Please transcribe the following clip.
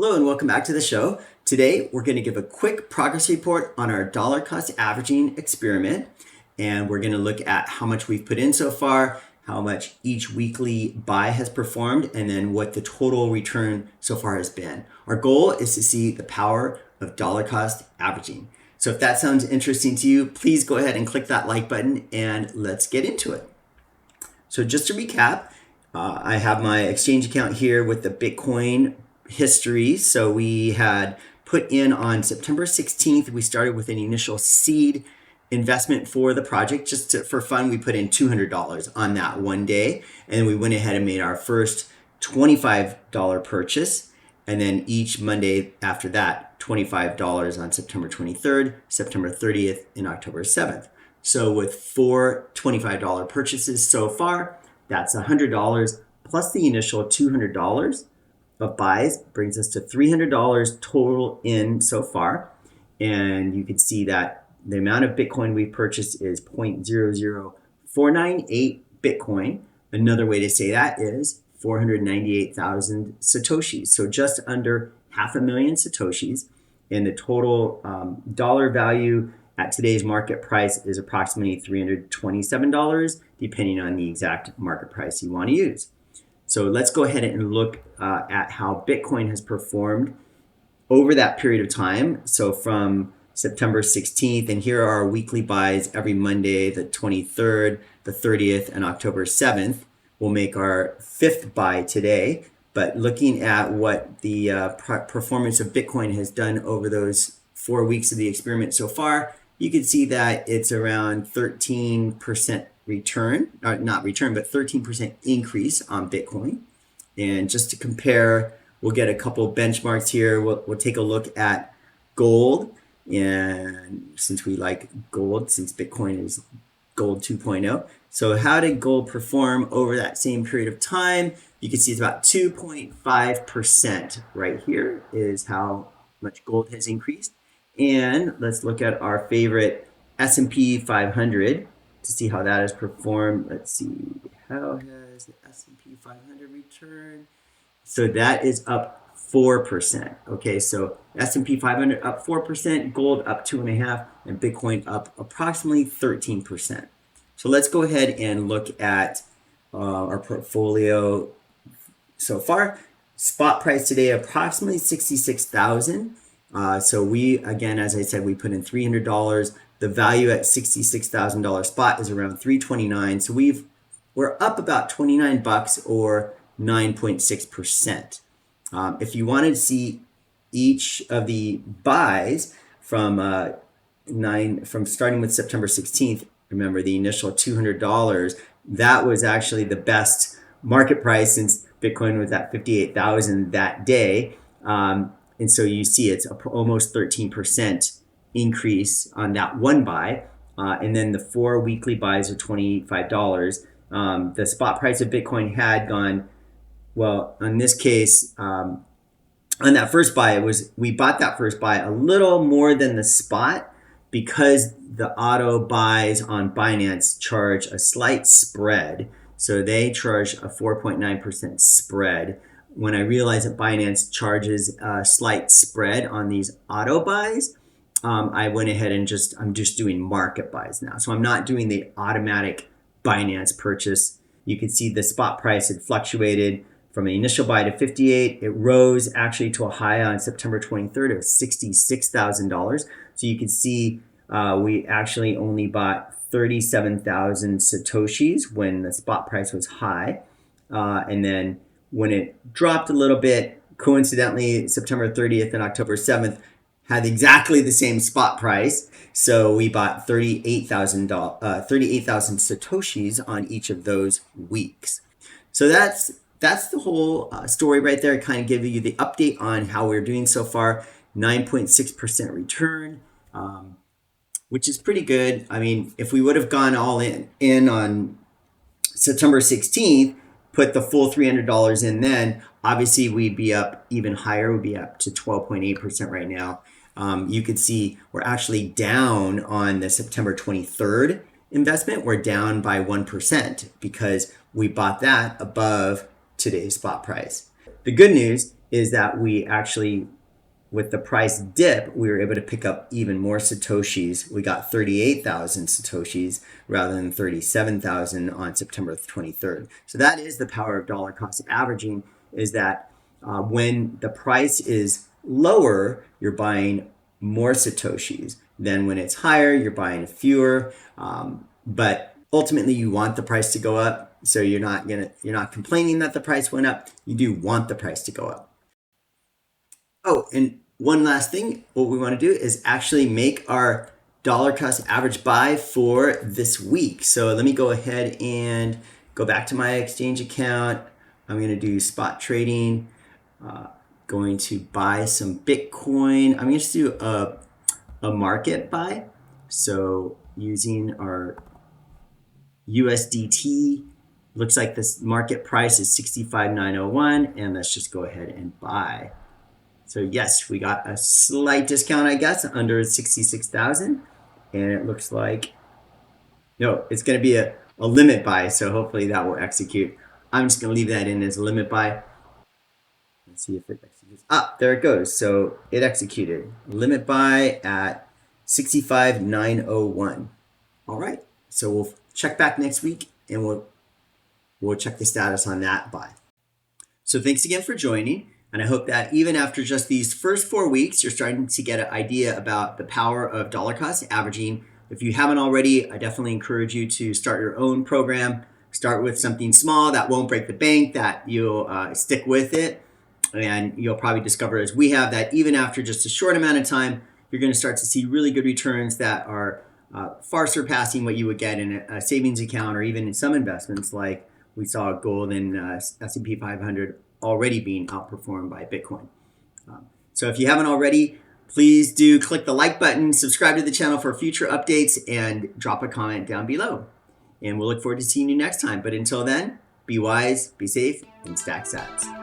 Hello and welcome back to the show. Today we're going to give a quick progress report on our dollar cost averaging experiment, and we're going to look at how much we've put in so far, how much each weekly buy has performed, and then what the total return so far has been. Our goal is to see the power of dollar cost averaging. So if that sounds interesting to you, please go ahead and click that like button and let's get into it. So just to recap, I have my exchange account here with the Bitcoin history. So we had put in on September 16th, we started with an initial seed investment for the project. For fun, we put in $200 on that one day. And then we went ahead and made our first $25 purchase. And then each Monday after that, $25 on September 23rd, September 30th, and October 7th. So with 4 $25 purchases so far, that's $100 plus the initial $200 of buys brings us to $300 total in so far. And you can see that the amount of Bitcoin we purchased is 0.00498 Bitcoin. Another way to say that is 498,000 Satoshis. So just under 500,000 Satoshis. And the total dollar value at today's market price is approximately $327, depending on the exact market price you want to use. So let's go ahead and look at how Bitcoin has performed over that period of time. So from September 16th, and here are our weekly buys every Monday, the 23rd, the 30th, and October 7th. We'll make our 5th buy today. But looking at what the performance of Bitcoin has done over those 4 weeks of the experiment so far, you can see that it's around 13% return, or not return, but 13% increase on Bitcoin. And just to compare, we'll get a couple benchmarks here. We'll take a look at gold. And since we like gold, since Bitcoin is gold 2.0. So how did gold perform over that same period of time? You can see it's about 2.5% right here is how much gold has increased. And let's look at our favorite S&P 500 to see how that has performed. Let's see, how has the S&P 500 returned? So that is up 4%. Okay, so S&P 500 up 4%, gold up 2.5%, and Bitcoin up approximately 13%. So let's go ahead and look at our portfolio so far. Spot price today approximately 66,000. So we, again, as I said, we put in $300. The value at $66,000 spot is around $329. So we're up about $29 or 9.6%. If you wanted to see each of the buys from starting with September 16th, remember the initial $200, that was actually the best market price since Bitcoin was at 58,000 that day. And so you see it's almost 13% increase on that one buy. And then the 4 weekly buys are $25. The spot price of Bitcoin had gone, well, in this case, on that first buy, we bought that first buy a little more than the spot because the auto buys on Binance charge a slight spread. So they charge a 4.9% spread. When I realized that Binance charges a slight spread on these auto buys, I went ahead and I'm just doing market buys now. So I'm not doing the automatic Binance purchase. You can see the spot price had fluctuated from an initial buy to 58. It rose actually to a high on September 23rd of $66,000. So you can see we actually only bought 37,000 Satoshis when the spot price was high. And then when it dropped a little bit, coincidentally, September 30th and October 7th had exactly the same spot price. So we bought 38,000 Satoshis on each of those weeks. So that's the whole story right there. I kind of give you the update on how we're doing so far. 9.6% return, which is pretty good. I mean, if we would have gone all in on September 16th, put the full $300 in then, obviously we'd be up even higher. We'd be up to 12.8% right now. You could see we're actually down on the September 23rd investment. We're down by 1% because we bought that above today's spot price. The good news is that we actually, with the price dip, we were able to pick up even more Satoshis. We got 38,000 Satoshis rather than 37,000 on September 23rd. So that is the power of dollar cost averaging, is that when the price is lower, you're buying more Satoshis. Then when it's higher, you're buying fewer. But ultimately, you want the price to go up. So you're not complaining that the price went up. You do want the price to go up. Oh, and one last thing, what we want to do is actually make our dollar cost average buy for this week. So let me go ahead and go back to my exchange account. I'm going to do spot trading, going to buy some Bitcoin. I'm going to do a market buy. So using our USDT, looks like this market price is 65,901, and let's just go ahead and buy. So yes, we got a slight discount, I guess, under 66,000, and it looks like, no, it's going to be a limit buy, so hopefully that will execute. I'm just going to leave that in as a limit buy. Let's see if it executes. Ah, there it goes. So it executed. Limit buy at 65,901. All right, so we'll check back next week, and we'll check the status on that buy. So thanks again for joining. And I hope that even after just these first 4 weeks, you're starting to get an idea about the power of dollar cost averaging. If you haven't already, I definitely encourage you to start your own program. Start with something small that won't break the bank, that you'll stick with it. And you'll probably discover, as we have, that even after just a short amount of time, you're going to start to see really good returns that are far surpassing what you would get in a savings account, or even in some investments like we saw gold and S&P 500 already being outperformed by Bitcoin. So if you haven't already, please do click the like button, subscribe to the channel for future updates, and drop a comment down below. And we'll look forward to seeing you next time. But until then, be wise, be safe, and stack sats.